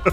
We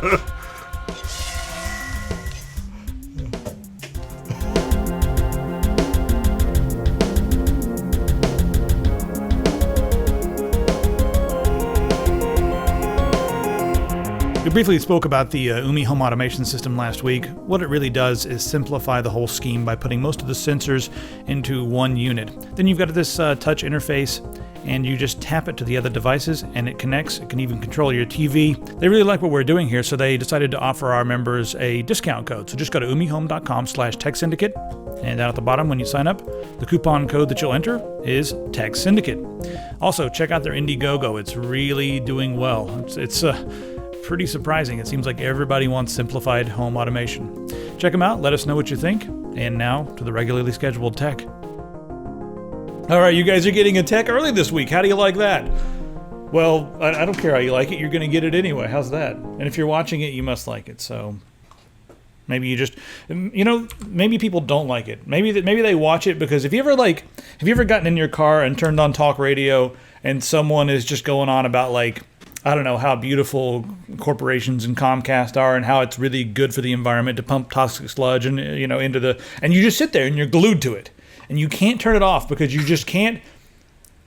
briefly spoke about the Oomi home automation system last week. What it really does is simplify the whole scheme by putting most of the sensors into one unit. Then you've got this touch interface, and you just tap it to the other devices, and it connects. It can even control your TV. They really like what we're doing here, so they decided to offer our members a discount code. So just go to oomihome.com/TechSyndicate, and down at the bottom when you sign up, the coupon code that you'll enter is TechSyndicate. Also, check out their Indiegogo. It's really doing well. It's pretty surprising. It seems like everybody wants simplified home automation. Check them out. Let us know what you think. And now to the regularly scheduled tech. All right, you guys are getting a tech early this week. How do you like that? Well, I don't care how you like it. You're going to get it anyway. How's that? And if you're watching it, you must like it. So maybe you just, maybe people don't like it. Maybe they watch it because have you ever gotten in your car and turned on talk radio and someone is just going on about I don't know, how beautiful corporations and Comcast are and how it's really good for the environment to pump toxic sludge and, and you just sit there and you're glued to it and you can't turn it off because you just can't,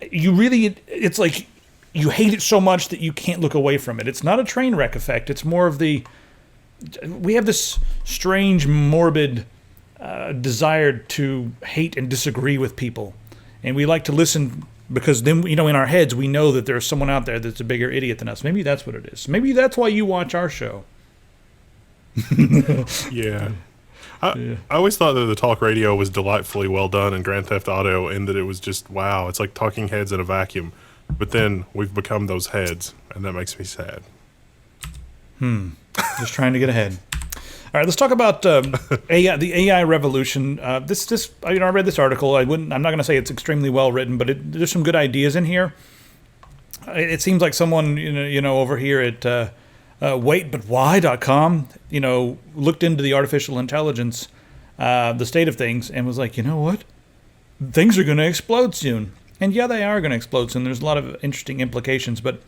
it's like you hate it so much that you can't look away from it. It's not a train wreck effect. It's more of we have this strange, morbid desire to hate and disagree with people. And we like to listen because then, in our heads, we know that there's someone out there that's a bigger idiot than us. Maybe that's what it is. Maybe that's why you watch our show. Yeah. I always thought that the talk radio was delightfully well done in Grand Theft Auto and that it was just, wow, it's like talking heads in a vacuum. But then we've become those heads, and that makes me sad. Just trying to get ahead. All right, let's talk about AI, the AI revolution. I read this article. I'm not going to say it's extremely well written, but there's some good ideas in here. It seems like someone, over here at waitbutwhy.com, looked into the artificial intelligence, the state of things, and was like, you know what? Things are going to explode soon. And yeah, they are going to explode soon. There's a lot of interesting implications, but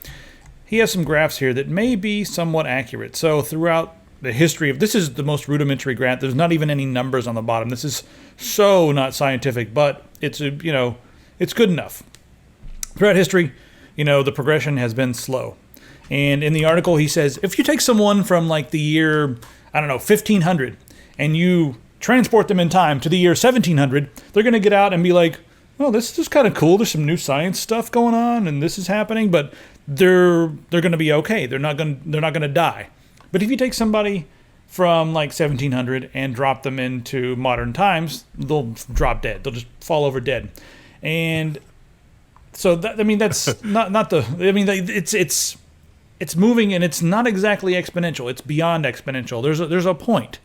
he has some graphs here that may be somewhat accurate. So throughout the history of this is the most rudimentary graph. There's not even any numbers on the bottom. This is so not scientific, but it's it's good enough. Throughout history, the progression has been slow. And in the article, he says if you take someone from the year 1500, and you transport them in time to the year 1700, they're going to get out and be like, "Oh, this is kind of cool. There's some new science stuff going on, and this is happening." But they're going to be okay. They're not going to die. But if you take somebody from 1700 and drop them into modern times, they'll drop dead. They'll just fall over dead. And so that's not the. It's moving and it's not exactly exponential. It's beyond exponential. There's a point,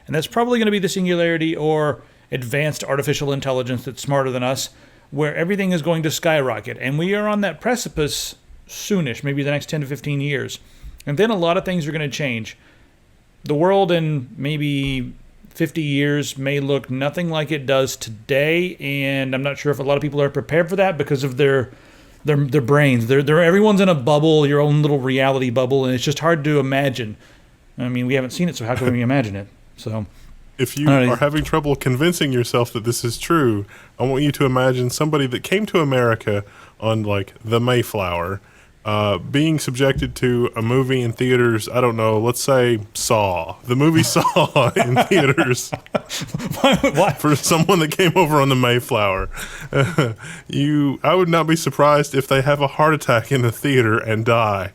and that's probably going to be the singularity or advanced artificial intelligence that's smarter than us, where everything is going to skyrocket, and we are on that precipice soonish, maybe the next 10 to 15 years. And then a lot of things are going to change. The world in maybe 50 years may look nothing like it does today, and I'm not sure if a lot of people are prepared for that because of their brains. Everyone's in a bubble, your own little reality bubble, and it's just hard to imagine. I mean, we haven't seen it, so how can we imagine it? So, if you are having trouble convincing yourself that this is true, I want you to imagine somebody that came to America on the Mayflower, being subjected to a movie in theaters, I don't know, let's say Saw. The movie Saw in theaters. Why? For someone that came over on the Mayflower. I would not be surprised if they have a heart attack in the theater and die.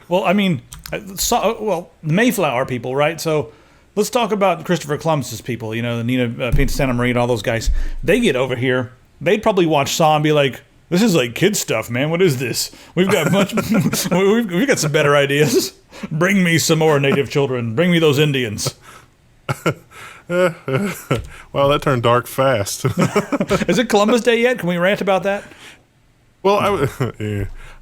Well, I mean, the Mayflower people, right? So let's talk about Christopher Columbus's people, the Nina Pinta Santa Maria and all those guys. They get over here, they'd probably watch Saw and be like, "This is kid stuff, man. What is this? We've got we've got some better ideas. Bring me some more native children. Bring me those Indians." Well, that turned dark fast. Is it Columbus Day yet? Can we rant about that? Well,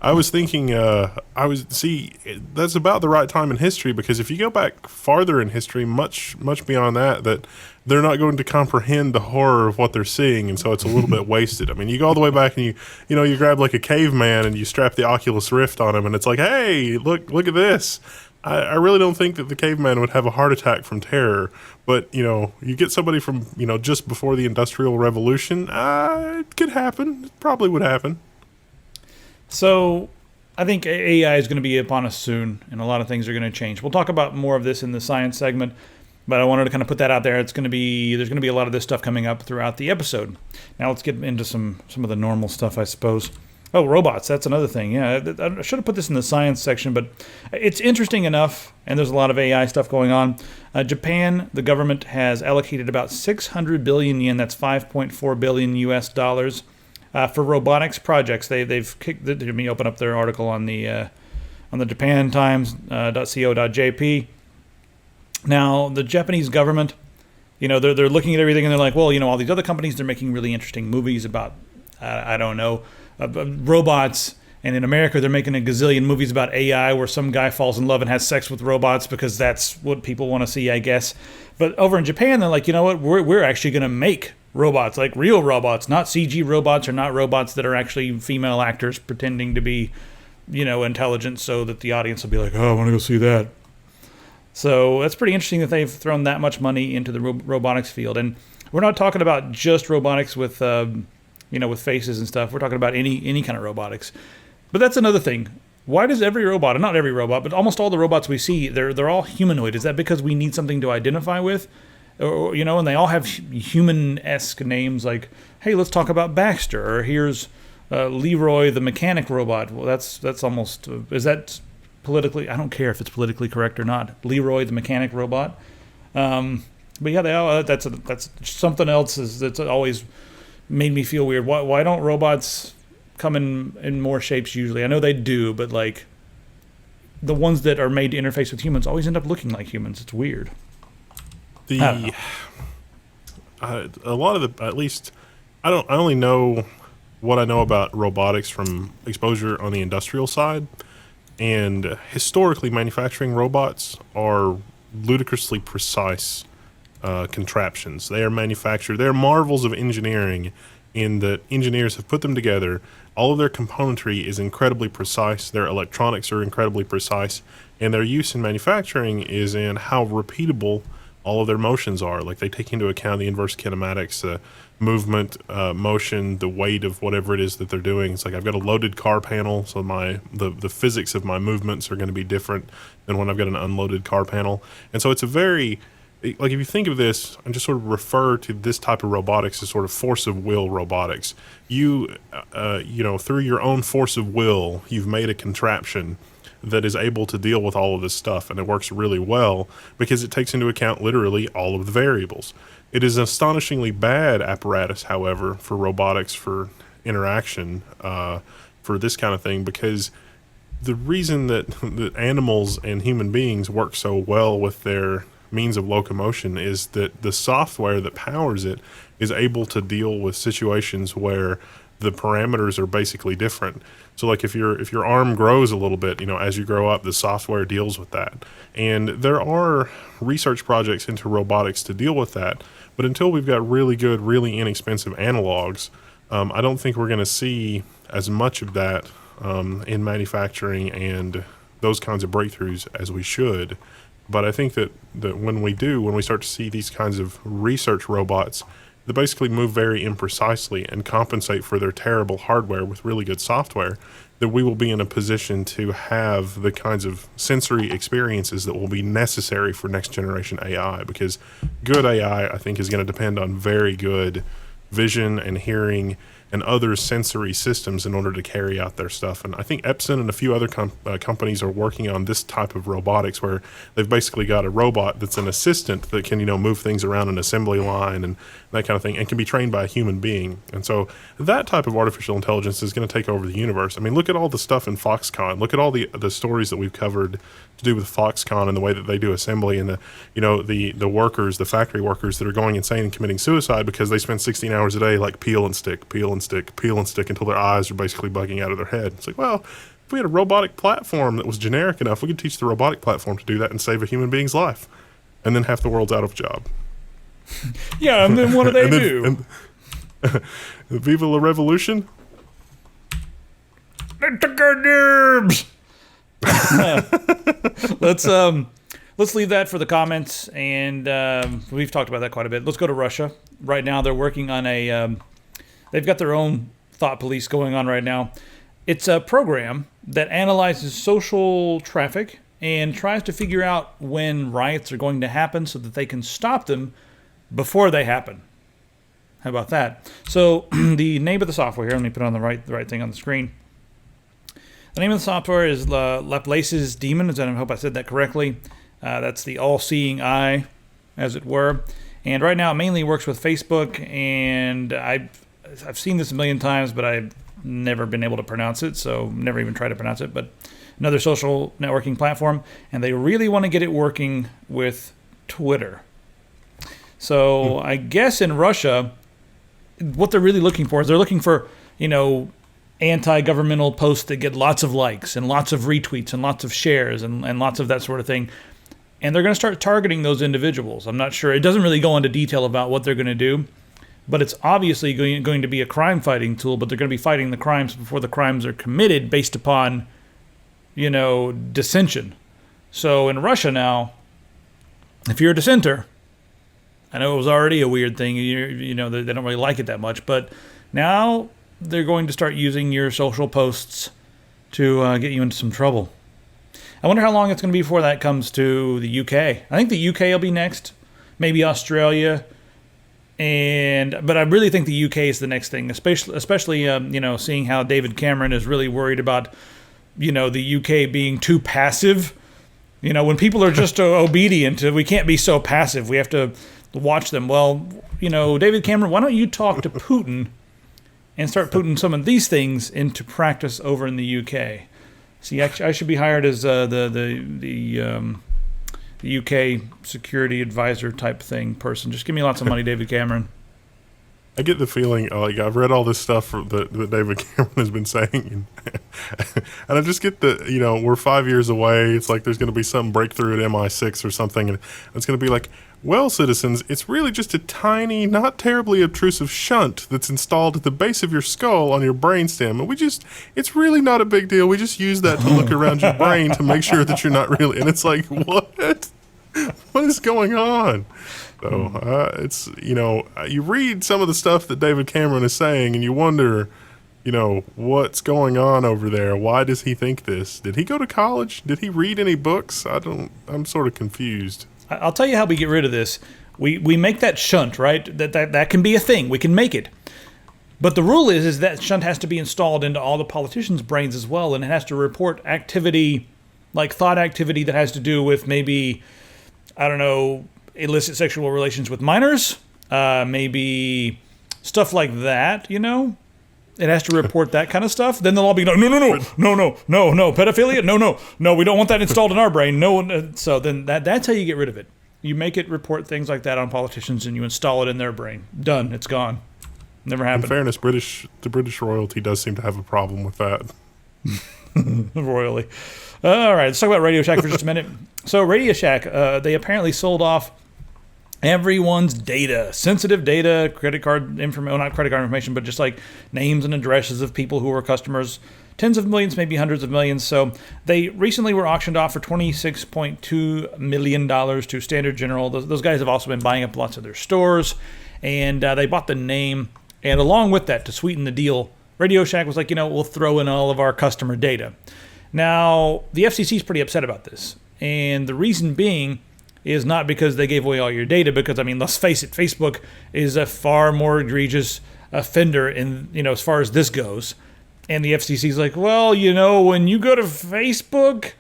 I was thinking, that's about the right time in history, because if you go back farther in history, much beyond that they're not going to comprehend the horror of what they're seeing, and so it's a little bit wasted. I mean, you go all the way back and you grab a caveman and you strap the Oculus Rift on him, and it's like, hey, look at this. I really don't think that the caveman would have a heart attack from terror. But, you get somebody from, just before the Industrial Revolution, it could happen. It probably would happen. So I think AI is going to be upon us soon, and a lot of things are going to change. We'll talk about more of this in the science segment, but I wanted to kind of put that out there. There's going to be a lot of this stuff coming up throughout the episode. Now let's get into some of the normal stuff, I suppose. Oh, robots. That's another thing. Yeah, I should have put this in the science section, but it's interesting enough, and there's a lot of AI stuff going on. Japan, the government has allocated about 600 billion yen, that's 5.4 billion US dollars, for robotics projects. They've kicked. Let me open up their article on the japantimes.co.jp. Now, the Japanese government, they're looking at everything and they're like, well, all these other companies, they're making really interesting movies about, I don't know, robots, and in America they're making a gazillion movies about AI where some guy falls in love and has sex with robots because that's what people want to see, I guess. But over in Japan, they're like, you know what, we're actually going to make robots, like real robots, not CG robots, or not robots that are actually female actors pretending to be, intelligent, so that the audience will be like, oh, I want to go see that. So that's pretty interesting that they've thrown that much money into the robotics field. And we're not talking about just robotics with with faces and stuff. We're talking about any kind of robotics. But that's another thing. Why does every robot, and not every robot, but almost all the robots we see, they're all humanoid? Is that because we need something to identify with? Or, and they all have human-esque names like, hey, let's talk about Baxter, or here's Leroy the mechanic robot. Well, that's almost, is that politically, I don't care if it's politically correct or not, Leroy the mechanic robot. But yeah, they all, that's something else that's always made me feel weird. Why don't robots come in more shapes usually? I know they do, but like the ones that are made to interface with humans always end up looking like humans. It's weird. A lot of the, at least I only know what I know about robotics from exposure on the industrial side, and historically manufacturing robots are ludicrously precise contraptions. They are manufactured. They are marvels of engineering in that engineers have put them together. All of their componentry is incredibly precise. Their electronics are incredibly precise, and their use in manufacturing is in how repeatable all of their motions are. Like, they take into account the inverse kinematics, the movement, motion, the weight of whatever it is that they're doing. It's like, I've got a loaded car panel, so the physics of my movements are going to be different than when I've got an unloaded car panel. And so it's a very, like, if you think of this and just sort of refer to this type of robotics as sort of force of will robotics, you through your own force of will, you've made a contraption that is able to deal with all of this stuff, and it works really well because it takes into account literally all of the variables. It is an astonishingly bad apparatus, however, for robotics, for interaction, for this kind of thing, because the reason that animals and human beings work so well with their means of locomotion is that the software that powers it is able to deal with situations where the parameters are basically different. So like if your arm grows a little bit, as you grow up, the software deals with that. And there are research projects into robotics to deal with that, but until we've got really good, really inexpensive analogs, I don't think we're going to see as much of that in manufacturing and those kinds of breakthroughs as we should. But I think that when we start to see these kinds of research robots that basically move very imprecisely and compensate for their terrible hardware with really good software, that we will be in a position to have the kinds of sensory experiences that will be necessary for next generation AI. Because good AI, I think, is going to depend on very good vision and hearing and other sensory systems in order to carry out their stuff. And I think Epson and a few other companies are working on this type of robotics, where they've basically got a robot that's an assistant that can, move things around an assembly line and that kind of thing, and can be trained by a human being. And so that type of artificial intelligence is going to take over the universe. I mean, look at all the stuff in Foxconn. Look at all the stories that we've covered to do with Foxconn and the way that they do assembly, and the workers, the factory workers that are going insane and committing suicide because they spend 16 hours a day like peel and stick until their eyes are basically bugging out of their head. It's like, well, if we had a robotic platform that was generic enough, we could teach the robotic platform to do that and save a human being's life, and then half the world's out of a job. Yeah, and then what do they do? Viva la revolution. They took our jobs. Let's leave that for the comments, and we've talked about that quite a bit. Let's go to Russia. Right now, they're working on they've got their own thought police going on right now. It's a program that analyzes social traffic and tries to figure out when riots are going to happen so that they can stop them before they happen. How about that? So the name of the software here, let me put on the right thing on the screen. The name of the software is Laplace's Demon. I hope I said that correctly. That's the all-seeing eye, as it were. And right now it mainly works with Facebook, and I've seen this a million times, but I've never been able to pronounce it, so never even tried to pronounce it. But another social networking platform, and they really want to get it working with Twitter. So I guess in Russia, what they're really looking for is they're looking for, anti-governmental posts that get lots of likes and lots of retweets and lots of shares and lots of that sort of thing. And they're going to start targeting those individuals. I'm not sure. It doesn't really go into detail about what they're going to do, but it's obviously going to be a crime-fighting tool, but they're going to be fighting the crimes before the crimes are committed based upon, dissension. So in Russia now, if you're a dissenter, I know it was already a weird thing, they don't really like it that much, but now they're going to start using your social posts to get you into some trouble. I wonder how long it's going to be before that comes to the UK. I think the UK will be next, maybe Australia, but I really think the UK is the next thing, especially seeing how David Cameron is really worried about, the UK being too passive. When people are just obedient, we can't be so passive. We have to watch them. Well, David Cameron, why don't you talk to Putin and start putting some of these things into practice over in the UK? See, I should be hired as the UK security advisor type thing person. Just give me lots of money, David Cameron. I get the feeling, I've read all this stuff that David Cameron has been saying, and I just get we're 5 years away. It's like there's going to be some breakthrough at MI6 or something, and it's going to be like, well, citizens, it's really just a tiny, not terribly obtrusive shunt that's installed at the base of your skull on your brainstem, and it's really not a big deal. We just use that to look around your brain to make sure that you're not really, and it's like, what? What is going on? So it's, you read some of the stuff that David Cameron is saying and you wonder, what's going on over there? Why does he think this? Did he go to college? Did he read any books? I'm sort of confused. I'll tell you how we get rid of this. We make that shunt, right? That can be a thing. We can make it. But the rule is that shunt has to be installed into all the politicians' brains as well, and it has to report activity, like thought activity that has to do with maybe, illicit sexual relations with minors, maybe stuff like that, It has to report that kind of stuff. Then they'll all be, no, pedophilia, no, we don't want that installed in our brain. No, so then that's how you get rid of it. You make it report things like that on politicians, and you install it in their brain. Done. It's gone. Never happened. In fairness, the British royalty does seem to have a problem with that. Royally. All right, let's talk about RadioShack for just a minute. So RadioShack, they apparently sold off everyone's data, sensitive data, credit card information, well, not credit card information, but just like names and addresses of people who were customers, tens of millions, maybe hundreds of millions. So they recently were auctioned off for $26.2 million to Standard General. Those guys have also been buying up lots of their stores, and they bought the name. And along with that, to sweeten the deal, RadioShack was like, we'll throw in all of our customer data. Now, the FCC is pretty upset about this. And the reason being is not because they gave away all your data, because, let's face it, Facebook is a far more egregious offender in, as far as this goes. And the FCC is like, well, when you go to Facebook,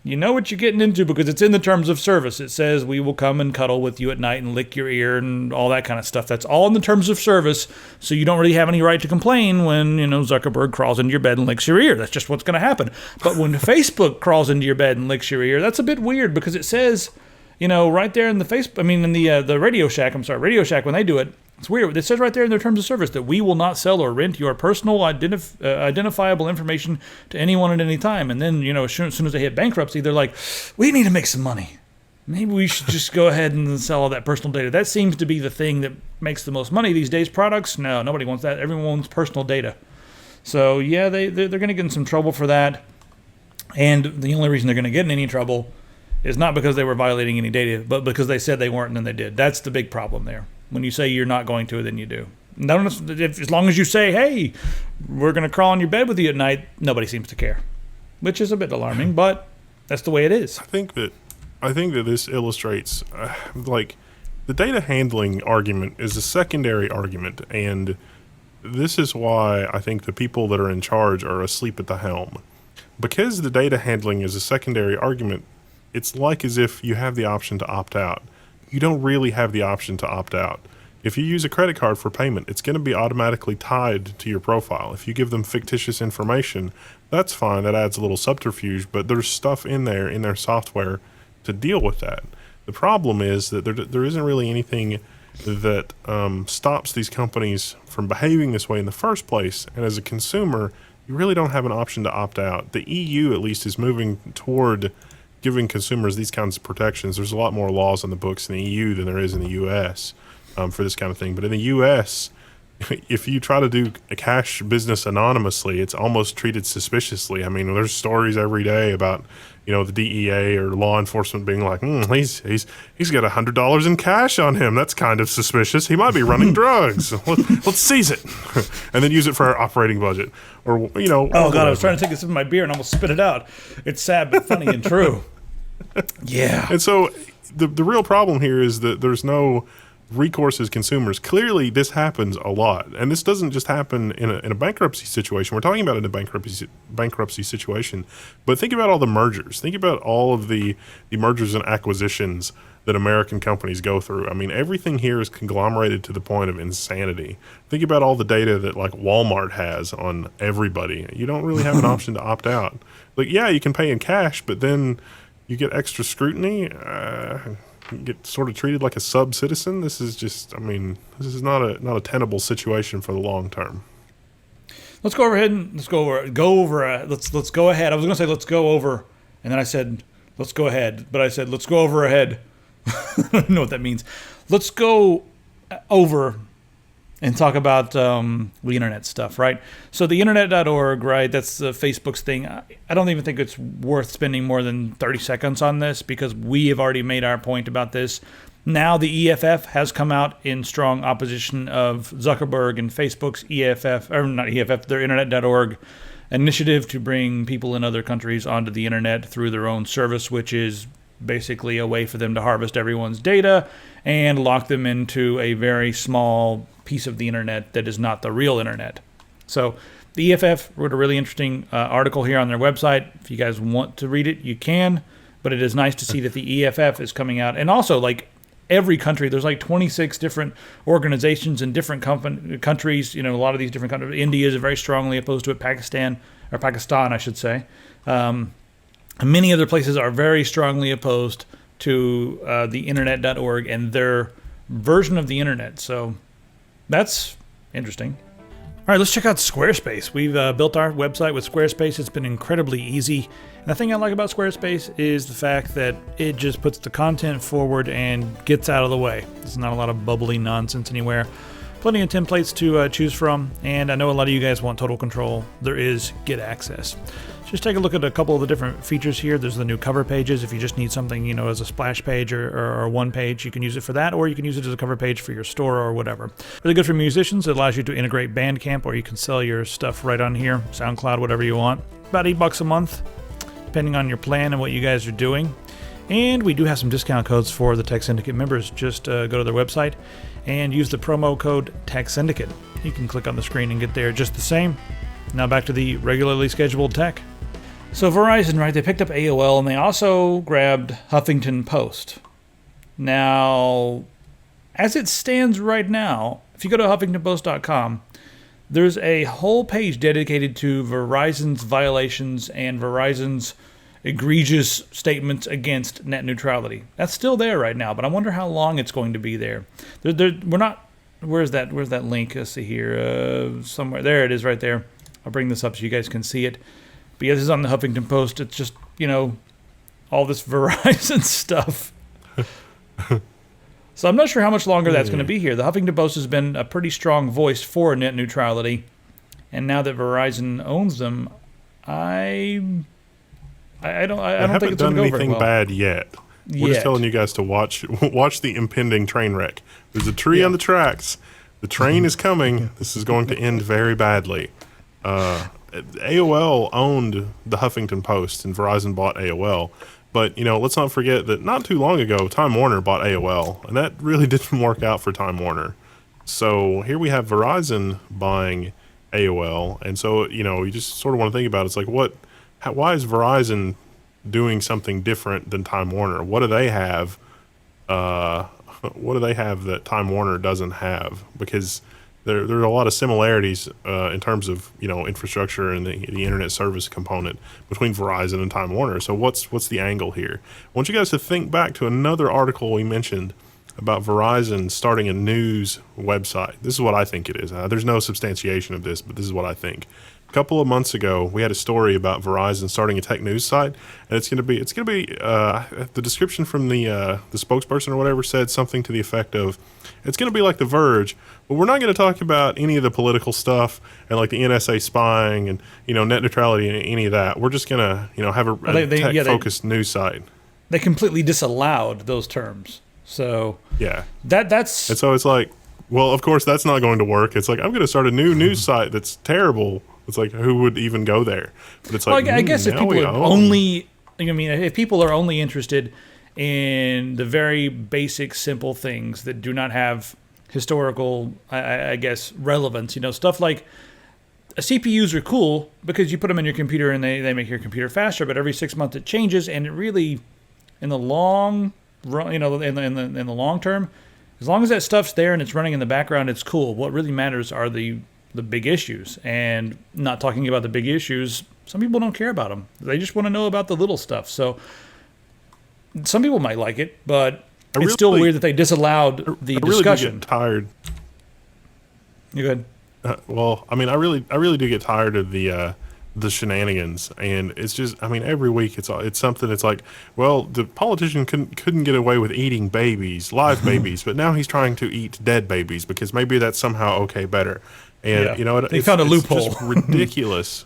you know what you're getting into because it's in the terms of service. It says we will come and cuddle with you at night and lick your ear and all that kind of stuff. That's all in the terms of service, so you don't really have any right to complain when, Zuckerberg crawls into your bed and licks your ear. That's just what's going to happen. But when Facebook crawls into your bed and licks your ear, that's a bit weird because it says, right there in the the RadioShack, when they do it, it's weird. It says right there in their terms of service that we will not sell or rent your personal identifiable information to anyone at any time. And then, as soon as they hit bankruptcy, they're like, we need to make some money. Maybe we should just go ahead and sell all that personal data. That seems to be the thing that makes the most money these days. Products? No, nobody wants that. Everyone wants personal data. So, yeah, they're going to get in some trouble for that. And the only reason they're going to get in any trouble is not because they were violating any data, but because they said they weren't and then they did. That's the big problem there. When you say you're not going to, then you do. As long as you say, hey, we're going to crawl on your bed with you at night, nobody seems to care, which is a bit alarming, but that's the way it is. I think that this illustrates, like, the data handling argument is a secondary argument, and this is why I think the people that are in charge are asleep at the helm. Because the data handling is a secondary argument, it's like as if you have the option to opt out. You don't really have the option to opt out. If you use a credit card for payment, it's going to be automatically tied to your profile. If you give them fictitious information, that's fine. That adds a little subterfuge, but there's stuff in their software to deal with that. The problem is that there isn't really anything that stops these companies from behaving this way in the first place. And as a consumer, you really don't have an option to opt out. The EU, at least, is moving toward giving consumers these kinds of protections. There's a lot more laws on the books in the EU than there is in the US for this kind of thing. But in the US, if you try to do a cash business anonymously, it's almost treated suspiciously. I mean, there's stories every day about, the DEA or law enforcement being like, he's got $100 in cash on him. That's kind of suspicious. He might be running drugs. Let's seize it and then use it for our operating budget. Or, Oh, God, I was trying to take a sip of my beer and almost spit it out. It's sad but funny and true. Yeah. And so the real problem here is that there's no recourse as consumers. Clearly, this happens a lot, and this doesn't just happen in a bankruptcy situation. We're talking about it in a bankruptcy situation, but think about all the mergers. Think about all of the mergers and acquisitions that American companies go through. I mean, everything here is conglomerated to the point of insanity. Think about all the data that like Walmart has on everybody. You don't really have an option to opt out. Like, yeah, you can pay in cash, but then you get extra scrutiny. You get sort of treated like a sub-citizen. This is just, this is not a tenable situation for the long term. Let's go ahead and let's go ahead. I was going to say let's go over, and then I said let's go ahead, but I said let's go over ahead. I don't know what that means. Let's go over and talk about the internet stuff, right? So the internet.org, right, that's Facebook's thing. I don't even think it's worth spending more than 30 seconds on this because we have already made our point about this. Now the EFF has come out in strong opposition of Zuckerberg and Facebook's their internet.org initiative to bring people in other countries onto the internet through their own service, which is basically a way for them to harvest everyone's data and lock them into a very small piece of the internet that is not the real internet. So the EFF wrote a really interesting article here on their website. If you guys want to read it, you can, but it is nice to see that the EFF is coming out. And also, like, every country, there's like 26 different organizations in different countries, a lot of these different countries. India is very strongly opposed to it, Pakistan, I should say. Many other places are very strongly opposed to the internet.org and their version of the internet. So that's interesting. All right, let's check out Squarespace. We've built our website with Squarespace. It's been incredibly easy. And the thing I like about Squarespace is the fact that it just puts the content forward and gets out of the way. There's not a lot of bubbly nonsense anywhere. Plenty of templates to choose from. And I know a lot of you guys want total control. There is Get Access. Just take a look at a couple of the different features here. There's the new cover pages. If you just need something, as a splash page or one page, you can use it for that, or you can use it as a cover page for your store or whatever. Really good for musicians. It allows you to integrate Bandcamp, or you can sell your stuff right on here, SoundCloud, whatever you want. About $8 a month, depending on your plan and what you guys are doing. And we do have some discount codes for the Tech Syndicate members. Just go to their website and use the promo code Tech Syndicate. You can click on the screen and get there just the same. Now back to the regularly scheduled tech. So Verizon, right, they picked up AOL and they also grabbed Huffington Post. Now, as it stands right now, if you go to HuffingtonPost.com, there's a whole page dedicated to Verizon's violations and Verizon's egregious statements against net neutrality. That's still there right now, but I wonder how long it's going to be there. Where's that link? Let's see here. Somewhere. There it is right there. I'll bring this up so you guys can see it. But yeah, this is on the Huffington Post. It's just, all this Verizon stuff. So I'm not sure how much longer that's going to be here. The Huffington Post has been a pretty strong voice for net neutrality. And now that Verizon owns them, I'm I don't haven't think it's going done to go very anything well. bad yet. We're just telling you guys to watch the impending train wreck. There's a tree on the tracks. The train is coming. This is going to end very badly. AOL owned the Huffington Post, and Verizon bought AOL. But, let's not forget that not too long ago, Time Warner bought AOL, and that really didn't work out for Time Warner. So here we have Verizon buying AOL, and so, you just sort of want to think about it. It's like, why is Verizon doing something different than Time Warner? What do they have? What do they have that Time Warner doesn't have? Because there are a lot of similarities in terms of infrastructure and the internet service component between Verizon and Time Warner. So what's the angle here? I want you guys to think back to another article we mentioned about Verizon starting a news website. This is what I think it is. There's no substantiation of this, but this is what I think. A couple of months ago, we had a story about Verizon starting a tech news site, and it's going to be the description from the spokesperson or whatever said something to the effect of, it's going to be like The Verge, but we're not going to talk about any of the political stuff and like the NSA spying and net neutrality and any of that. We're just going to have a tech focused news site. They completely disallowed those terms. So yeah, that's and so it's like, well, of course that's not going to work. It's like, I'm going to start a new news site that's terrible. It's like, who would even go there? But it's like, I guess if people are if people are only interested in the very basic, simple things that do not have historical, I guess, relevance, stuff like CPUs are cool because you put them in your computer and they make your computer faster, but every 6 months it changes, and it really, in the long run, in the long term, as long as that stuff's there and it's running in the background, it's cool. What really matters are the big issues, and not talking about the big issues. Some people don't care about them. They just want to know about the little stuff. So some people might like it, but it's still weird that they disallowed the discussion. I really do get tired. You good? I really do get tired of the shenanigans, and it's just, every week it's something. It's like, well, the politician couldn't get away with eating babies, live babies, but now he's trying to eat dead babies because maybe that's somehow okay better. And they found a loophole. It's just ridiculous.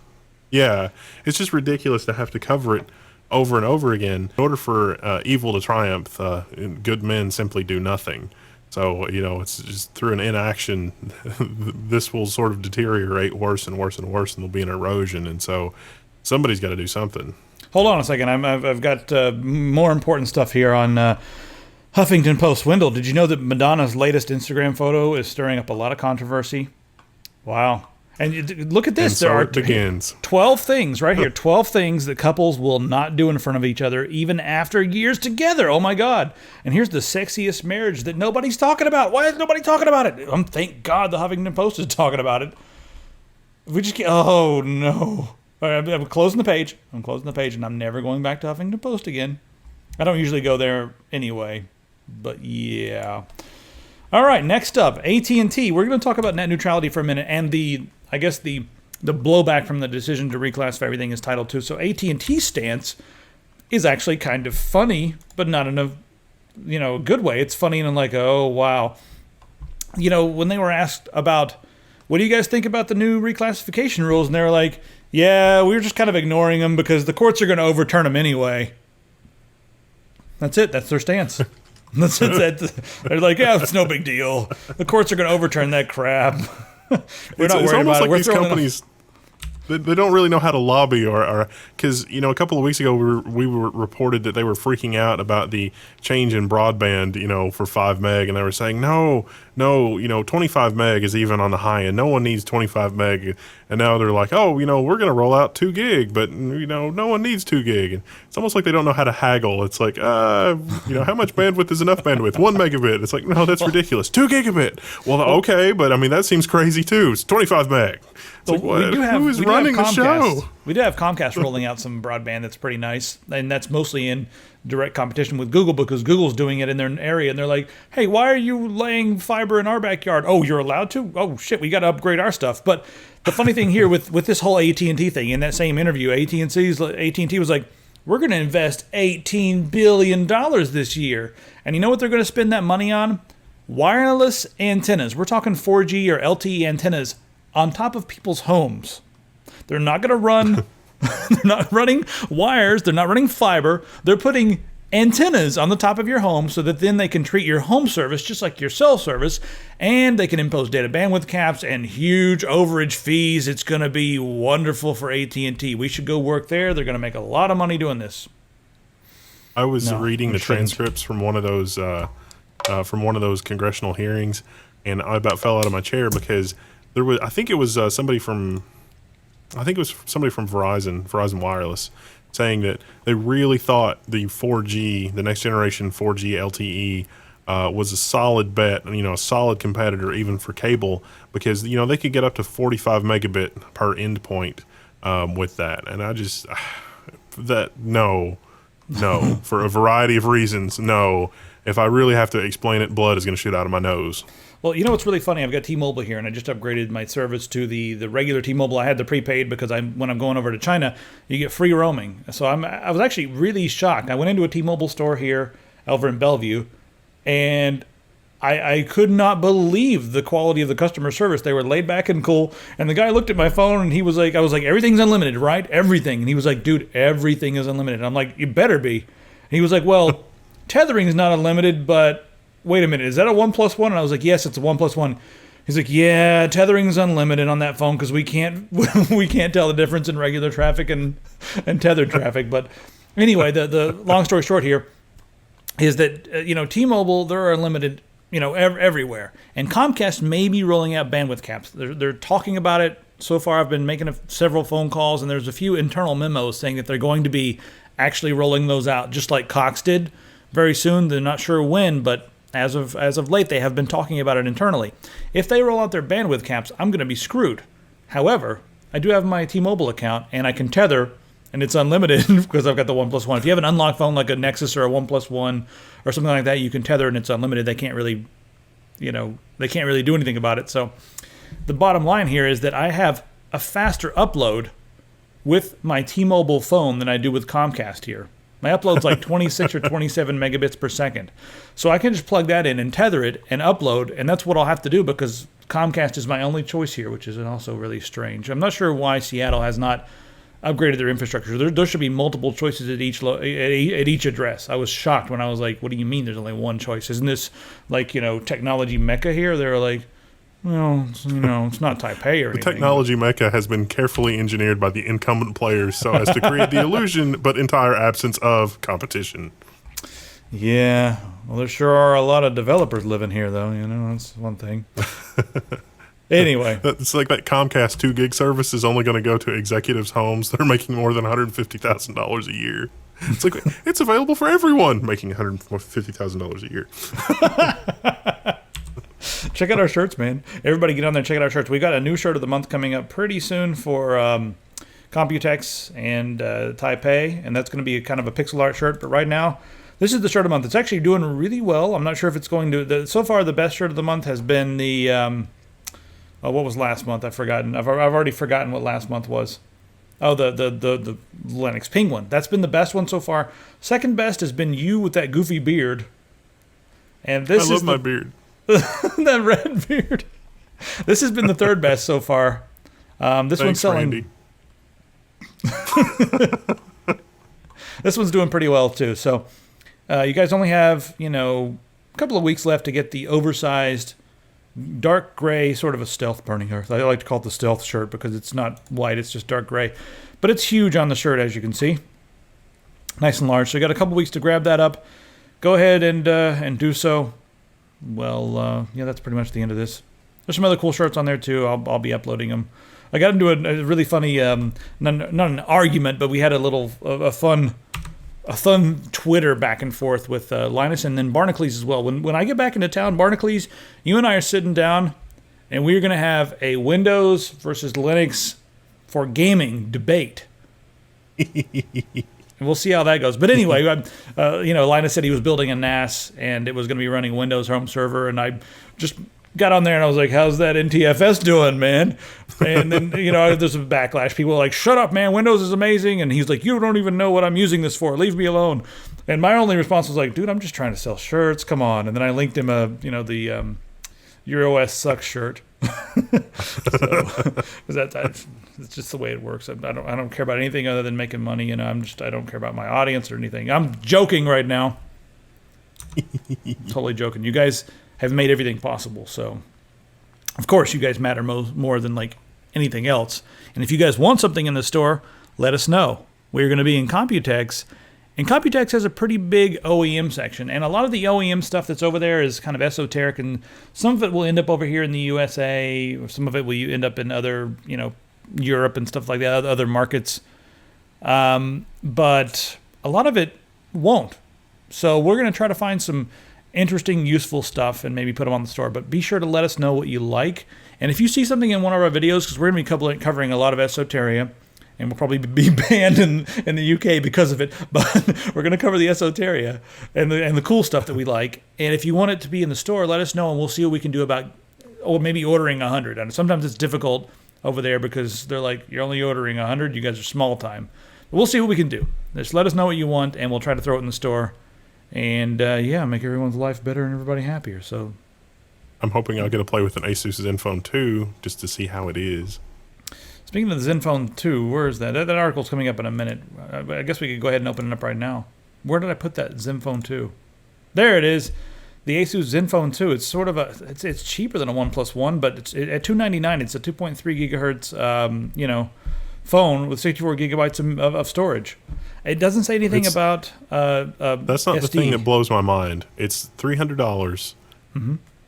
Yeah, it's just ridiculous to have to cover it over and over again. In order for evil to triumph, good men simply do nothing. So, it's just through an inaction, this will sort of deteriorate worse and worse and worse, and there'll be an erosion. And so somebody's got to do something. Hold on a second. I've got more important stuff here on Huffington Post. Wendell, did you know that Madonna's latest Instagram photo is stirring up a lot of controversy? Wow. And look at this. And so there are 12 things right here. 12 things that couples will not do in front of each other, even after years together. Oh, my God. And here's the sexiest marriage that nobody's talking about. Why is nobody talking about it? Thank God the Huffington Post is talking about it. We just can't. Oh, no. All right, I'm closing the page. And I'm never going back to Huffington Post again. I don't usually go there anyway. But, yeah. All right, next up, AT&T. We're going to talk about net neutrality for a minute, and the blowback from the decision to reclassify everything as Title II. So AT&T's stance is actually kind of funny, but not in a good way. It's funny and like, oh wow. When they were asked about, what do you guys think about the new reclassification rules, and they were like, yeah, we were just kind of ignoring them because the courts are going to overturn them anyway. That's it. That's their stance. They're like, yeah, it's no big deal. The courts are going to overturn that crap. We're not worried about it. These companies, they don't really know how to lobby, or because a couple of weeks ago we were reported that they were freaking out about the change in broadband, for 5 meg, and they were saying no, 25 meg is even on the high end. No one needs 25 meg, and now they're like, oh, we're going to roll out 2 gig, but no one needs 2 gig. And it's almost like they don't know how to haggle. It's like, how much bandwidth is enough bandwidth? 1 megabit. It's like, no, that's ridiculous. 2 gigabit. Well, okay, but that seems crazy too. It's 25 meg. It's like, who is running the show? We do have Comcast rolling out some broadband that's pretty nice, and that's mostly in direct competition with Google because Google's doing it in their area, and they're like, hey, why are you laying fiber in our backyard? Oh, you're allowed to? Oh, shit, we got to upgrade our stuff. But the funny thing here with this whole AT&T thing, in that same interview, AT&T was like, we're going to invest $18 billion this year. And you know what they're going to spend that money on? Wireless antennas. We're talking 4G or LTE antennas on top of people's homes. They're not going to run They're not running wires. They're not running fiber. They're putting antennas on the top of your home so that then they can treat your home service just like your cell service, and they can impose data bandwidth caps and huge overage fees. It's going to be wonderful for AT&T. We should go work there. They're going to make a lot of money doing this. I was reading the transcripts from one of those congressional hearings, and I about fell out of my chair because there was somebody from Verizon Wireless, saying that they really thought the 4G, the next generation 4G LTE, was a solid bet, a solid competitor even for cable, because they could get up to 45 megabit per endpoint with that, and I just no, for a variety of reasons, no. If I really have to explain it, blood is going to shoot out of my nose. Well, you know what's really funny? I've got T-Mobile here, and I just upgraded my service to the regular T-Mobile. I had the prepaid because when I'm going over to China, you get free roaming. So I was actually really shocked. I went into a T-Mobile store here over in Bellevue, and I could not believe the quality of the customer service. They were laid back and cool, and the guy looked at my phone, and I was like, everything's unlimited, right? Everything. And he was like, dude, everything is unlimited. And I'm like, you better be. And he was like, well, tethering is not unlimited, but wait a minute, is that a 1+1? And I was like, yes, it's a 1+1. He's like, yeah, tethering is unlimited on that phone because we can't tell the difference in regular traffic and tethered traffic. But anyway, the long story short here is that T-Mobile, they're unlimited everywhere, and Comcast may be rolling out bandwidth caps. They're talking about it so far. I've been making several phone calls, and there's a few internal memos saying that they're going to be actually rolling those out, just like Cox did very soon. They're not sure when, but as of late, they have been talking about it internally. If they roll out their bandwidth caps, I'm going to be screwed. However, I do have my T-Mobile account, and I can tether, and it's unlimited because I've got the 1+1. If you have an unlocked phone like a Nexus or a 1+1 or something like that, you can tether, and it's unlimited. They can't really, do anything about it. So the bottom line here is that I have a faster upload with my T-Mobile phone than I do with Comcast here. My upload's like 26 or 27 megabits per second. So I can just plug that in and tether it and upload, and that's what I'll have to do because Comcast is my only choice here, which is also really strange. I'm not sure why Seattle has not upgraded their infrastructure. There should be multiple choices at each address. I was shocked when I was like, what do you mean there's only one choice? Isn't this like, technology mecca here? They were like, well, it's not Taipei or anything. The technology mecca has been carefully engineered by the incumbent players so as to create the illusion but entire absence of competition. Yeah. Well, there sure are a lot of developers living here, though. That's one thing. Anyway. It's like that Comcast 2 gig service is only going to go to executives' homes that are making more than $150,000 a year. It's like, it's available for everyone making $150,000 a year. Check out our shirts, man. Everybody get on there and check out our shirts. We got a new shirt of the month coming up pretty soon for Computex and Taipei, and that's going to be kind of a pixel art shirt. But right now, this is the shirt of the month. It's actually doing really well. I'm not sure if it's going to... so far, the best shirt of the month has been the... what was last month? I've forgotten. I've already forgotten what last month was. Oh, the Linux Penguin. That's been the best one so far. Second best has been you with that goofy beard. And this I love my beard. That red beard. This has been the third best so far. This one's selling. Randy. This one's doing pretty well too. So you guys only have a couple of weeks left to get the oversized dark gray, sort of a stealth burning earth. I like to call it the stealth shirt because it's not white, it's just dark gray. But it's huge on the shirt, as you can see. Nice and large. So you got a couple weeks to grab that up. Go ahead and do so. Well, that's pretty much the end of this. There's some other cool shirts on there too. I'll be uploading them. I got into a really funny, not an argument, but we had a fun Twitter back and forth with Linus and then Barnacles as well. When I get back into town, Barnacles, you and I are sitting down, and we're going to have a Windows versus Linux for gaming debate. And we'll see how that goes. But anyway, Linus said he was building a NAS, and it was going to be running Windows home server, and I just got on there, and I was like, how's that NTFS doing, man? And then, there's a backlash. People are like, shut up, man, Windows is amazing. And he's like, you don't even know what I'm using this for. Leave me alone. And my only response was like, dude, I'm just trying to sell shirts. Come on. And then I linked him the Your OS Sucks shirt. So, It's just the way it works. I don't care about anything other than making money. You know, I don't care about my audience or anything. I'm joking right now. Totally joking. You guys have made everything possible. So, of course, you guys matter more than like anything else. And if you guys want something in the store, let us know. We're going to be in Computex. And Computex has a pretty big OEM section, and a lot of the OEM stuff that's over there is kind of esoteric, and some of it will end up over here in the USA, or some of it will end up in other, Europe and stuff like that, other markets. But a lot of it won't. So we're going to try to find some interesting, useful stuff and maybe put them on the store. But be sure to let us know what you like. And if you see something in one of our videos, because we're going to be covering a lot of esoteria, and we'll probably be banned in the UK because of it. But we're going to cover the esoteria and the cool stuff that we like. And if you want it to be in the store, let us know, and we'll see what we can do about, or maybe ordering 100. And sometimes it's difficult over there because they're like, you're only ordering 100. You guys are small time. But we'll see what we can do. Just let us know what you want, and we'll try to throw it in the store. And make everyone's life better and everybody happier. So I'm hoping I'll get to play with an Asus ZenFone 2 just to see how it is. Speaking of the ZenFone 2, where is that? That article's coming up in a minute. I guess we could go ahead and open it up right now. Where did I put that ZenFone 2? There it is. The Asus ZenFone 2. It's sort of it's cheaper than a OnePlus One, but it's at $299. It's a 2.3 gigahertz, phone with 64 gigabytes of storage. It doesn't say anything about that's not SD. the thing that blows my mind. It's $300,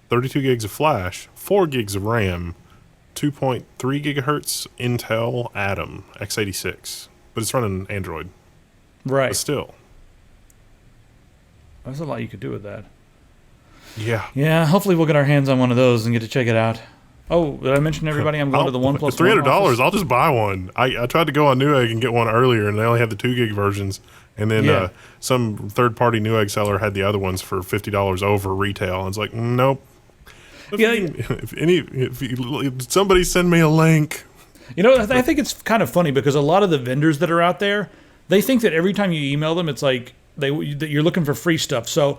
32 gigs of flash, 4 gigs of RAM, 2.3 gigahertz Intel Atom x86, but it's running Android. Right. But still. There's a lot you could do with that. Yeah. Yeah, hopefully we'll get our hands on one of those and get to check it out. Oh, did I mention everybody I'm going to the OnePlus $300, One office? I'll just buy one. I tried to go on Newegg and get one earlier, and they only had the 2 gig versions. And then some third-party Newegg seller had the other ones for $50 over retail. I was like, nope. If somebody send me a link. I think it's kind of funny because a lot of the vendors that are out there, they think that every time you email them, it's like that you're looking for free stuff. So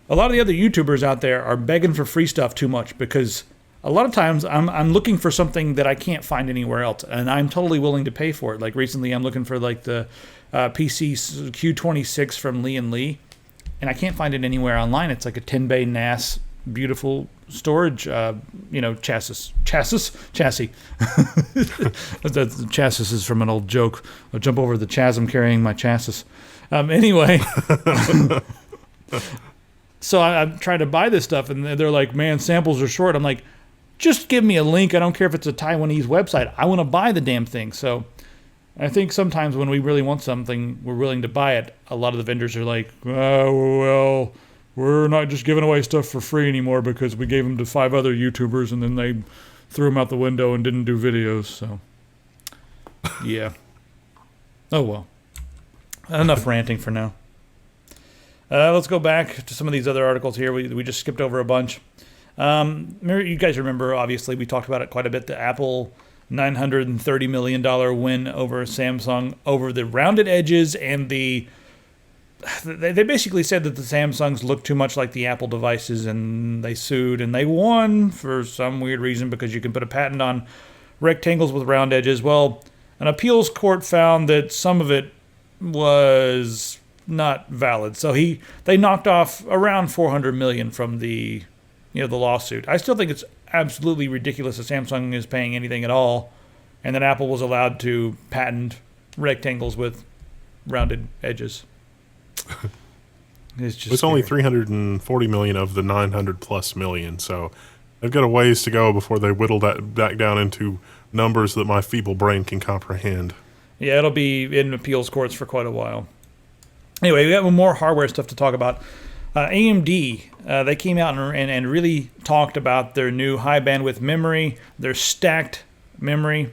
a lot of the other YouTubers out there are begging for free stuff too much because a lot of times I'm looking for something that I can't find anywhere else, and I'm totally willing to pay for it. Like recently, I'm looking for like the PC Q26 from Lee & Lee, and I can't find it anywhere online. It's like a 10-bay NAS, beautiful storage, chassis. The chassis is from an old joke. I'll jump over the chasm carrying my chassis. Anyway, so I'm trying to buy this stuff, and they're like, man, samples are short. I'm like, just give me a link. I don't care if it's a Taiwanese website. I want to buy the damn thing. So I think sometimes when we really want something, we're willing to buy it. A lot of the vendors are like, oh, well, we're not just giving away stuff for free anymore because we gave them to 5 other YouTubers and then they threw them out the window and didn't do videos. So, yeah. Oh, well. Enough ranting for now. Let's go back to some of these other articles here. We just skipped over a bunch. You guys remember, obviously, we talked about it quite a bit, the Apple $930 million win over Samsung over the rounded edges and they basically said that the Samsungs look too much like the Apple devices, and they sued, and they won for some weird reason because you can put a patent on rectangles with round edges. Well, an appeals court found that some of it was not valid, so they knocked off around $400 million from the lawsuit. I still think it's absolutely ridiculous that Samsung is paying anything at all, and that Apple was allowed to patent rectangles with rounded edges. It's only 340 million of the 900 plus million, so they've got a ways to go before they whittle that back down into numbers that my feeble brain can comprehend. Yeah, it'll be in appeals courts for quite a while. Anyway, we got more hardware stuff to talk about. AMD, they came out and really talked about their new high bandwidth memory, their stacked memory.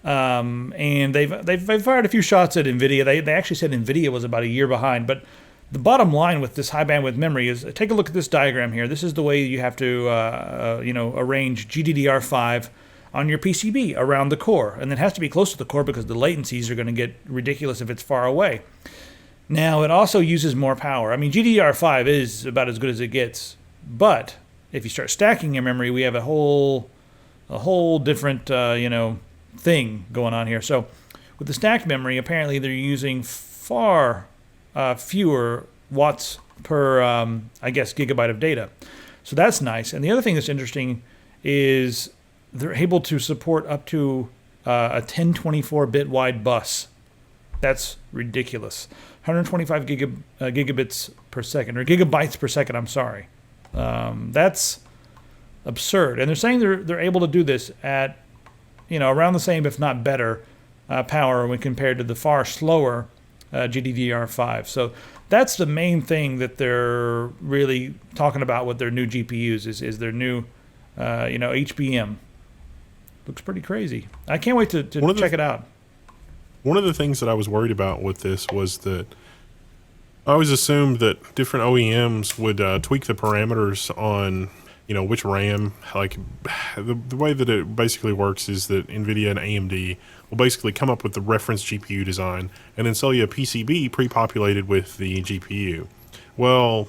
And they've fired a few shots at Nvidia. They actually said Nvidia was about a year behind. But the bottom line with this high bandwidth memory is, take a look at this diagram here. This is the way you have to arrange GDDR5 on your PCB around the core, and it has to be close to the core because the latencies are going to get ridiculous if it's far away. Now, it also uses more power. I mean, GDDR5 is about as good as it gets, but if you start stacking your memory, we have a whole different thing going on here. So with the stacked memory, apparently they're using far fewer watts per, gigabyte of data. So that's nice. And the other thing that's interesting is they're able to support up to a 1024-bit wide bus. That's ridiculous. 125 gigabits per second, or gigabytes per second, I'm sorry. That's absurd. And they're saying they're able to do this at, around the same, if not better, power when compared to the far slower GDDR5. So that's the main thing that they're really talking about with their new GPUs is their new, HBM. Looks pretty crazy. I can't wait to check it out. One of the things that I was worried about with this was that I always assumed that different OEMs would tweak the parameters on, which RAM. Like the way that it basically works is that Nvidia and AMD will basically come up with the reference GPU design and then sell you a PCB pre-populated with the GPU. Well,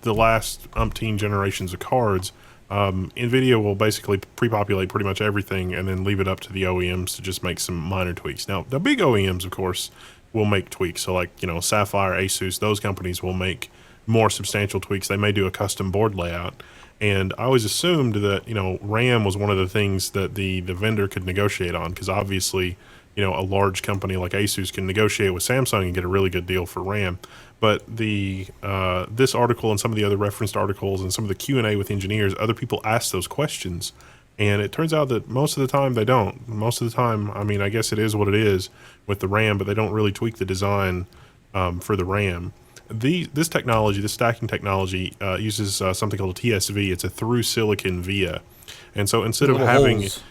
the last umpteen generations of cards, Nvidia will basically pre-populate pretty much everything and then leave it up to the OEMs to just make some minor tweaks. Now, the big OEMs, of course, will make tweaks. So like, Sapphire, Asus, those companies will make more substantial tweaks. They may do a custom board layout. And I always assumed that, RAM was one of the things that the vendor could negotiate on, because obviously, a large company like Asus can negotiate with Samsung and get a really good deal for RAM. But this article and some of the other referenced articles and some of the Q&A with engineers, other people ask those questions. And it turns out that most of the time they don't. Most of the time, I guess it is what it is with the RAM, but they don't really tweak the design for the RAM. This technology, this stacking technology, uses something called a TSV. It's a through silicon via. And so instead of having... holes.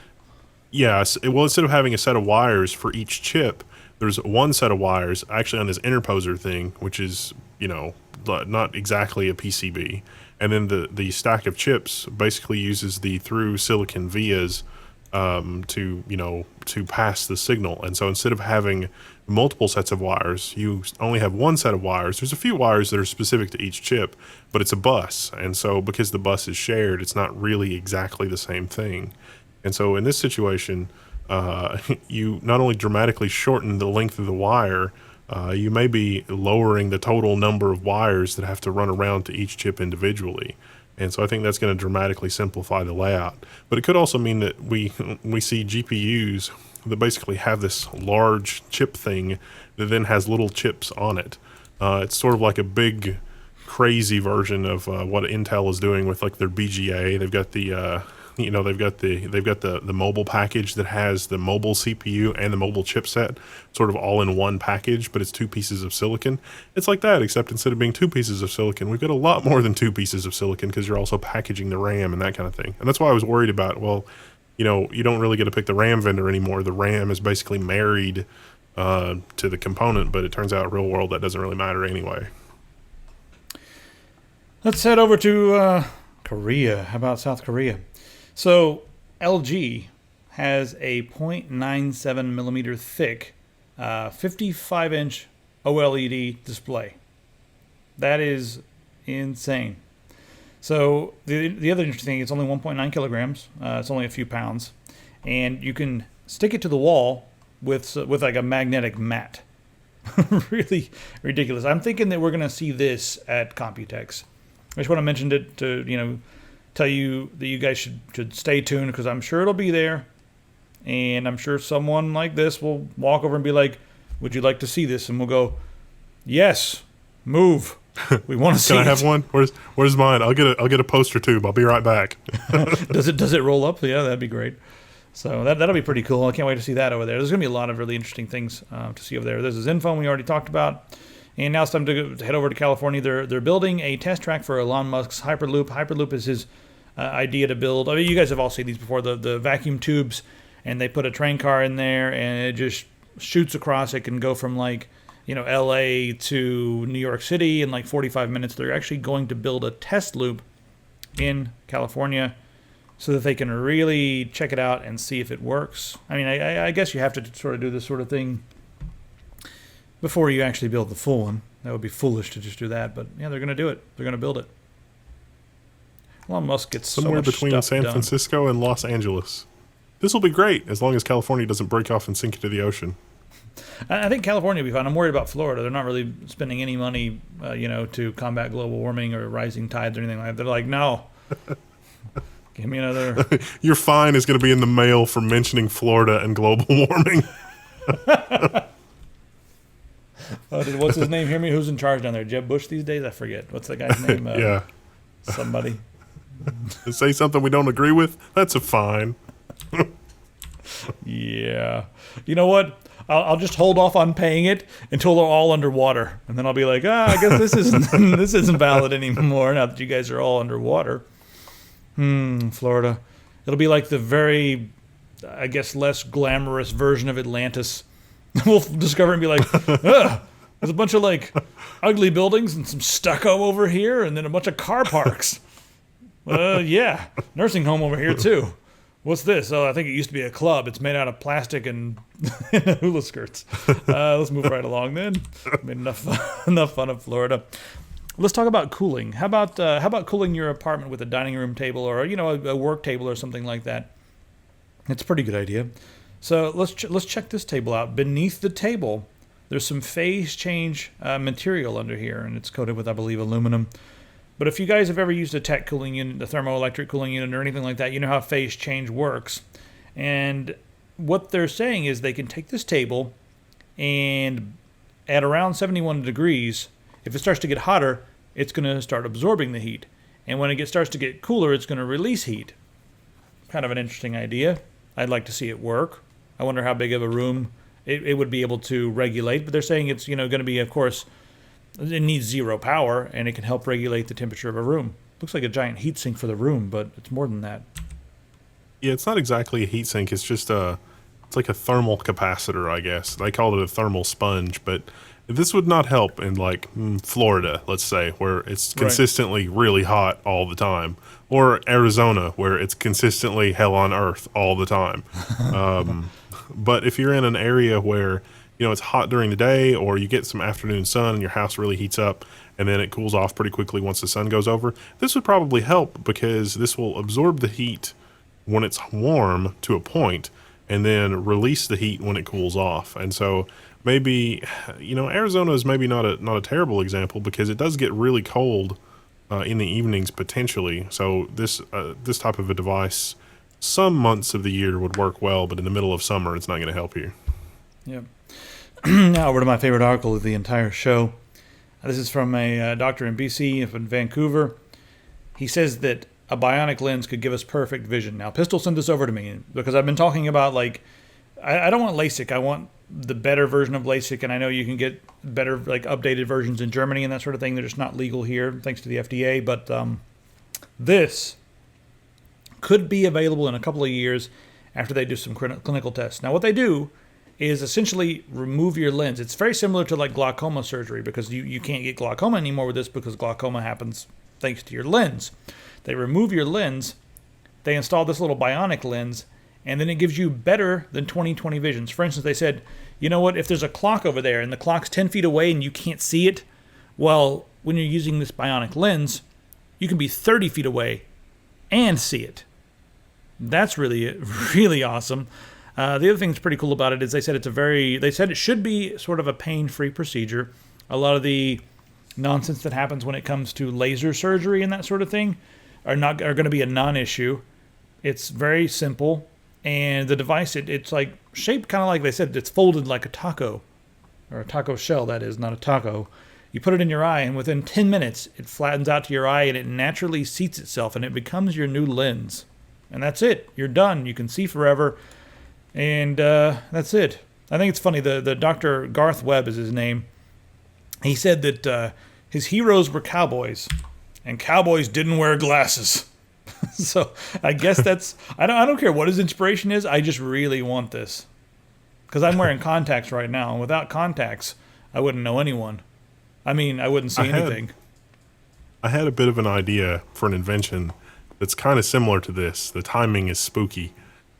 Instead of having a set of wires for each chip, there's one set of wires actually on this interposer thing, which is, not exactly a PCB. And then the stack of chips basically uses the through silicon vias to pass the signal. And so instead of having multiple sets of wires, you only have one set of wires. There's a few wires that are specific to each chip, but it's a bus. And so because the bus is shared, it's not really exactly the same thing. And so in this situation, you not only dramatically shorten the length of the wire, you may be lowering the total number of wires that have to run around to each chip individually. And so I think that's going to dramatically simplify the layout. But it could also mean that we see GPUs that basically have this large chip thing that then has little chips on it. It's sort of like a big, crazy version of what Intel is doing with like their BGA. They've got the they've got the mobile package that has the mobile CPU and the mobile chipset sort of all in one package, but it's two pieces of silicon. It's like that, except instead of being two pieces of silicon, we've got a lot more than two pieces of silicon, because you're also packaging the RAM and that kind of thing. And that's why I was worried about, you don't really get to pick the RAM vendor anymore. The RAM is basically married to the component, but it turns out real world that doesn't really matter anyway. Let's head over to Korea. How about South Korea? So LG has a 0.97 millimeter thick 55-inch OLED display. That is insane. So the other interesting thing, it's only 1.9 kilograms. It's only a few pounds. And you can stick it to the wall with like a magnetic mat. Really ridiculous. I'm thinking that we're going to see this at Computex. I just want to mention it to, tell you that you guys should stay tuned, because I'm sure it'll be there. And I'm sure someone like this will walk over and be like, would you like to see this? And we'll go, yes, move. We want to see it. Can I have one? Where's mine? I'll get a poster tube. I'll be right back. Does it roll up? Yeah, that'd be great. So that'll be pretty cool. I can't wait to see that over there. There's going to be a lot of really interesting things to see over there. There's a ZenFone we already talked about. And now it's time to head over to California. They're building a test track for Elon Musk's Hyperloop. Hyperloop is his idea to build. You guys have all seen these before. The vacuum tubes, and they put a train car in there, and it just shoots across. It can go from LA to New York City in 45 minutes. They're actually going to build a test loop in California so that they can really check it out and see if it works. I guess you have to sort of do this sort of thing before you actually build the full one. That would be foolish to just do that, but yeah, they're going to do it. They're going to build it. Elon Musk gets somewhere so much between stuff San done. Francisco and Los Angeles. This will be great as long as California doesn't break off and sink into the ocean. I think California will be fine. I'm worried about Florida. They're not really spending any money, to combat global warming or rising tides or anything like that. They're like, no. Give me another. Your fine is going to be in the mail for mentioning Florida and global warming. What's his name? Hear me? Who's in charge down there? Jeb Bush these days? I forget. What's the guy's name? Yeah. Somebody. Say something we don't agree with? That's a fine. Yeah. You know what? I'll just hold off on paying it until they're all underwater, and then I'll be like, I guess this isn't this isn't valid anymore now that you guys are all underwater. Florida. It'll be like the very, I guess, less glamorous version of Atlantis. We'll discover and be like, there's a bunch of like ugly buildings and some stucco over here, and then a bunch of car parks. Yeah, nursing home over here too. What's this? Oh, I think it used to be a club. It's made out of plastic and hula skirts. Let's move right along then. Made enough fun of Florida. Let's talk about cooling. How about cooling your apartment with a dining room table or a work table or something like that? It's a pretty good idea. So let's check this table out. Beneath the table, there's some phase change material under here, and it's coated with, I believe, aluminum. But if you guys have ever used a tech cooling unit, a thermoelectric cooling unit, or anything like that, you know how phase change works. And what they're saying is they can take this table and at around 71 degrees, if it starts to get hotter, it's going to start absorbing the heat. And when it starts to get cooler, it's going to release heat. Kind of an interesting idea. I'd like to see it work. I wonder how big of a room it would be able to regulate. But they're saying it's going to be, of course, it needs zero power, and it can help regulate the temperature of a room. Looks like a giant heat sink for the room, but it's more than that. Yeah, it's not exactly a heat sink. It's just it's like a thermal capacitor, I guess. They call it a thermal sponge, but this would not help in like Florida, let's say, where it's consistently really hot all the time, or Arizona, where it's consistently hell on earth all the time. But if you're in an area where it's hot during the day, or you get some afternoon sun and your house really heats up and then it cools off pretty quickly once the sun goes over, this would probably help because this will absorb the heat when it's warm to a point and then release the heat when it cools off. And so maybe, Arizona is maybe not a terrible example because it does get really cold in the evenings potentially. So this type of a device, some months of the year would work well, but in the middle of summer, it's not going to help you. Yep. Now over to my favorite article of the entire show. This is from a doctor in BC, in Vancouver. He says that a bionic lens could give us perfect vision. Now, Pistol sent this over to me because I've been talking about, I don't want LASIK. I want the better version of LASIK, and I know you can get better, updated versions in Germany and that sort of thing. They're just not legal here, thanks to the FDA. But this could be available in a couple of years after they do some clinical tests. Now, what they do is essentially remove your lens. It's very similar to glaucoma surgery because you can't get glaucoma anymore with this because glaucoma happens thanks to your lens. They remove your lens, they install this little bionic lens, and then it gives you better than 20/20 visions. For instance, they said, you know what, if there's a clock over there and the clock's 10 feet away and you can't see it, well, when you're using this bionic lens, you can be 30 feet away and see it. That's really, really awesome. The other thing that's pretty cool about it is they said it should be sort of a pain-free procedure. A lot of the nonsense that happens when it comes to laser surgery and that sort of thing are going to be a non-issue. It's very simple, and the device it's shaped kind of like they said. It's folded like a taco, or a taco shell. That is not a taco. You put it in your eye, and within 10 minutes, it flattens out to your eye, and it naturally seats itself, and it becomes your new lens. And that's it. You're done. You can see forever. And that's it. I think it's funny. The Dr. Garth Webb is his name. He said that his heroes were cowboys, and cowboys didn't wear glasses. So I guess that's. I don't care what his inspiration is. I just really want this because I'm wearing contacts right now, and without contacts, I wouldn't know anyone. I mean, I wouldn't see anything. I had a bit of an idea for an invention that's kind of similar to this. The timing is spooky.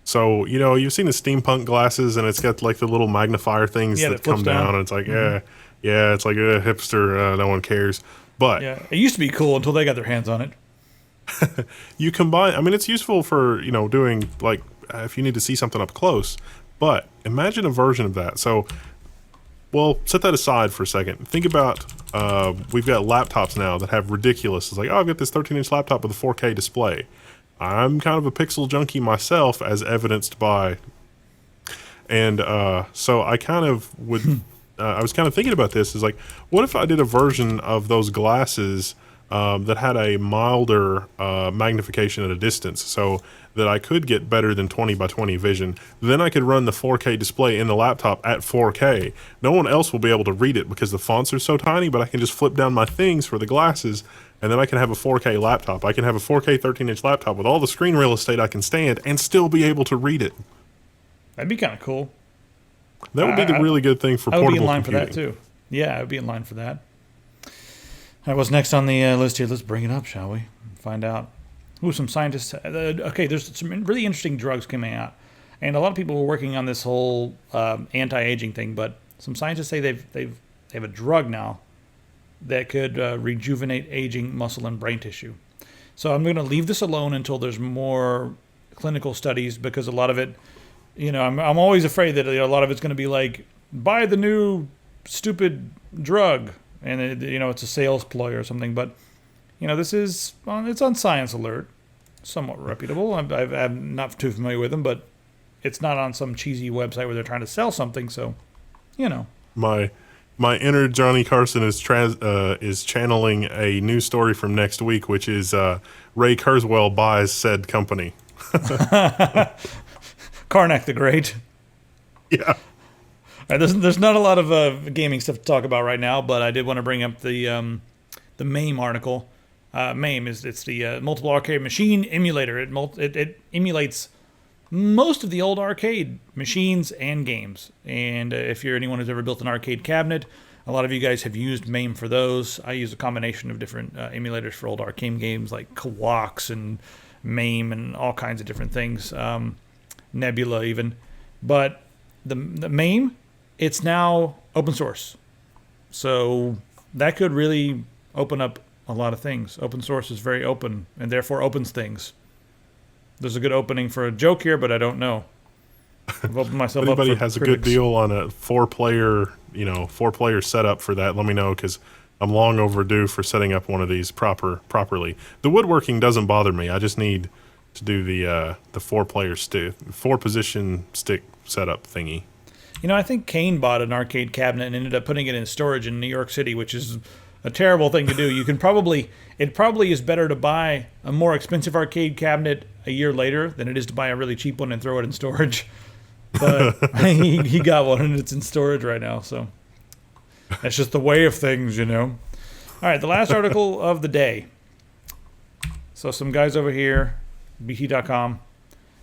So, you've seen the steampunk glasses, and it's got the little magnifier things that come down, and it's like, yeah, it's like a hipster, no one cares. But yeah, it used to be cool until they got their hands on it. you combine. I mean, it's useful for doing like if you need to see something up close. But imagine a version of that. So, well, set that aside for a second. Think about we've got laptops now that have ridiculous. It's like, oh, I've got this 13-inch laptop with a 4K display. I'm kind of a pixel junkie myself, as evidenced by. And so I kind of would. I was kind of thinking about this. Is like, what if I did a version of those glasses that had a milder magnification at a distance, so that I could get better than 20 by 20 vision. Then I could run the 4K display in the laptop at 4K. No one else will be able to read it because the fonts are so tiny, but I can just flip down my things for the glasses, and then I can have a 4K laptop. I can have a 4K 13-inch laptop with all the screen real estate I can stand and still be able to read it. That'd be kind of cool. That would be the really good thing for portable computing. I would be in line for that, too. Yeah, I would be in line for that. All right, what's next on the list here? Let's bring it up, shall we? Find out. Ooh, some scientists. Okay, there's some really interesting drugs coming out, and a lot of people were working on this whole anti-aging thing. But some scientists say they have a drug now that could rejuvenate aging muscle and brain tissue. So I'm going to leave this alone until there's more clinical studies, because a lot of it, I'm always afraid that a lot of it's going to be like, buy the new stupid drug, and it's a sales ploy or something. But this is it's on Science Alert, somewhat reputable. I'm not too familiar with them, but it's not on some cheesy website where they're trying to sell something. So, My inner Johnny Carson is channeling a news story from next week, which is Ray Kurzweil buys said company. Karnak the Great. Yeah. All right, there's not a lot of gaming stuff to talk about right now, but I did want to bring up the MAME article. MAME it's the multiple arcade machine emulator. It emulates most of the old arcade machines and games. And if you're anyone who's ever built an arcade cabinet, a lot of you guys have used MAME for those. I use a combination of different emulators for old arcade games like Kawoks and MAME and all kinds of different things, Nebula even. But the MAME, it's now open source. So that could really open up a lot of things. Open source is very open, and therefore opens things. There's a good opening for a joke here, but I don't know. I've opened myself up for anybody has critics. A good deal on a four-player setup for that, let me know, because I'm long overdue for setting up one of these properly. The woodworking doesn't bother me. I just need to do the four-position stick setup thingy. I think Kane bought an arcade cabinet and ended up putting it in storage in New York City, which is a terrible thing to do. It probably is better to buy a more expensive arcade cabinet a year later than it is to buy a really cheap one and throw it in storage. But he got one and it's in storage right now. So that's just the way of things, All right, the last article of the day. So some guys over here, BT.com,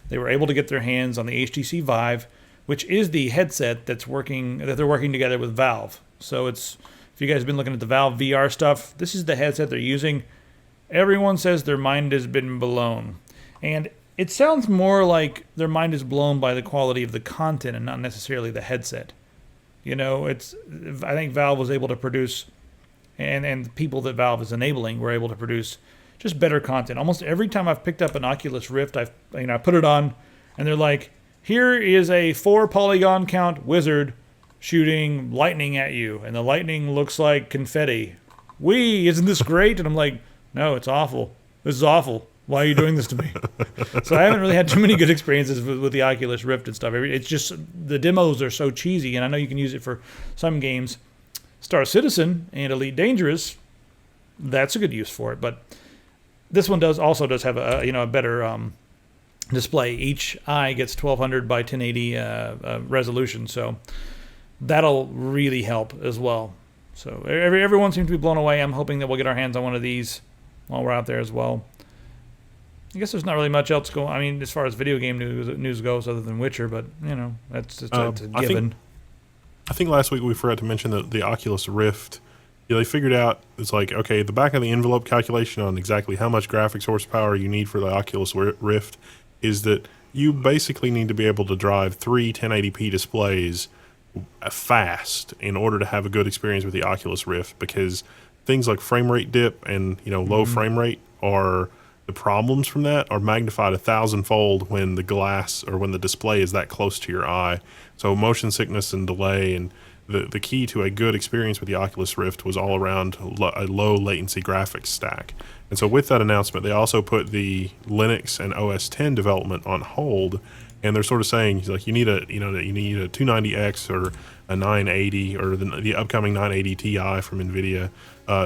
they were able to get their hands on the HTC Vive, which is the headset that they're working together with Valve. So if you guys have been looking at the Valve VR stuff, this is the headset they're using. Everyone says their mind has been blown. And it sounds more like their mind is blown by the quality of the content and not necessarily the headset. I think Valve was able to produce, and the people that Valve is enabling were able to produce just better content. Almost every time I've picked up an Oculus Rift, I put it on, and they're like, here is a 4-polygon count wizard shooting lightning at you, and the lightning looks like confetti. Isn't this great? And I'm like, no, it's awful. This is awful. Why are you doing this to me? So I haven't really had too many good experiences with the Oculus Rift and stuff. It's just the demos are so cheesy, and I know you can use it for some games. Star Citizen and Elite Dangerous, that's a good use for it. But this one also does have a better display. Each eye gets 1200 by 1080 resolution, so that'll really help as well. So everyone seems to be blown away. I'm hoping that we'll get our hands on one of these while we're out there as well. I guess there's not really much else going. I mean, as far as video game news goes, other than Witcher, but that's a given. I think last week we forgot to mention that the Oculus Rift. They figured out it's like, okay, the back of the envelope calculation on exactly how much graphics horsepower you need for the Oculus Rift is that you basically need to be able to drive 3 1080p displays fast in order to have a good experience with the Oculus Rift, because things like frame rate dip and low frame rate are The problems from that are magnified 1,000-fold when the glass or when the display is that close to your eye. So motion sickness and delay, and the key to a good experience with the Oculus Rift was all around a low latency graphics stack. And so with that announcement, they also put the Linux and OS X development on hold. And they're sort of saying, like, you need a 290X or a 980 or the upcoming 980 Ti from Nvidia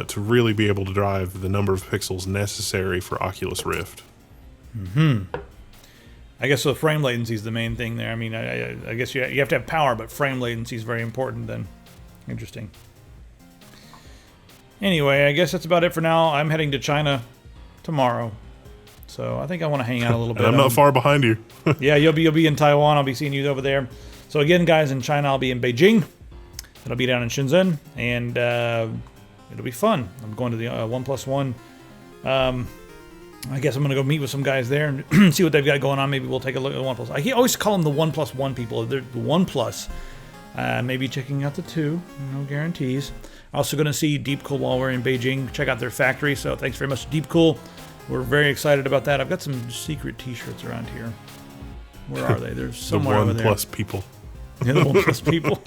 to really be able to drive the number of pixels necessary for Oculus Rift. I guess so. Frame latency is the main thing there. I mean, I guess you have to have power, but frame latency is very important then. Interesting. Anyway, I guess that's about it for now. I'm heading to China tomorrow. So I think I want to hang out a little bit. And I'm not far behind you. Yeah, you'll be in Taiwan. I'll be seeing you over there. So again, guys, in China, I'll be in Beijing. It'll be down in Shenzhen, and it'll be fun. I'm going to the 1+1. I guess I'm going to go meet with some guys there and see what they've got going on. Maybe we'll take a look at the 1+. I always call them the 1+1 people. They're the 1+. Maybe checking out the 2. No guarantees. Also going to see Deepcool while we're in Beijing. Check out their factory. So thanks very much to Deepcool. We're very excited about that. I've got some secret T-shirts around here. Where are they? They're somewhere over there. The 1+ people. Yeah, the 1+ people.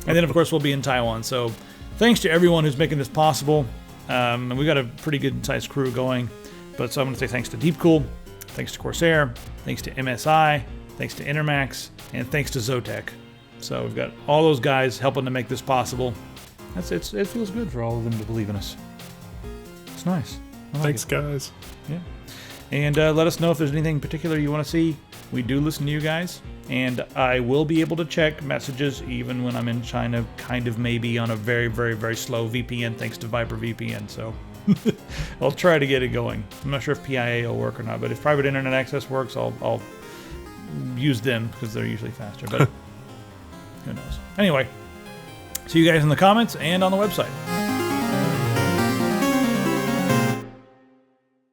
And then, of course, we'll be in Taiwan. So thanks to everyone who's making this possible. And we got a pretty good-sized crew going. But so I'm going to say thanks to Deepcool, thanks to Corsair, thanks to MSI, thanks to Intermax, and thanks to Zotac. So we've got all those guys helping to make this possible. It feels good for all of them to believe in us. It's nice. Thanks, guys. Yeah. And let us know if there's anything particular you want to see. We do listen to you guys. And I will be able to check messages even when I'm in China, kind of maybe on a very, very, very slow VPN thanks to Viper VPN. So I'll try to get it going. I'm not sure if PIA will work or not, but if private internet access works, I'll use them because they're usually faster. But who knows? Anyway, see you guys in the comments and on the website.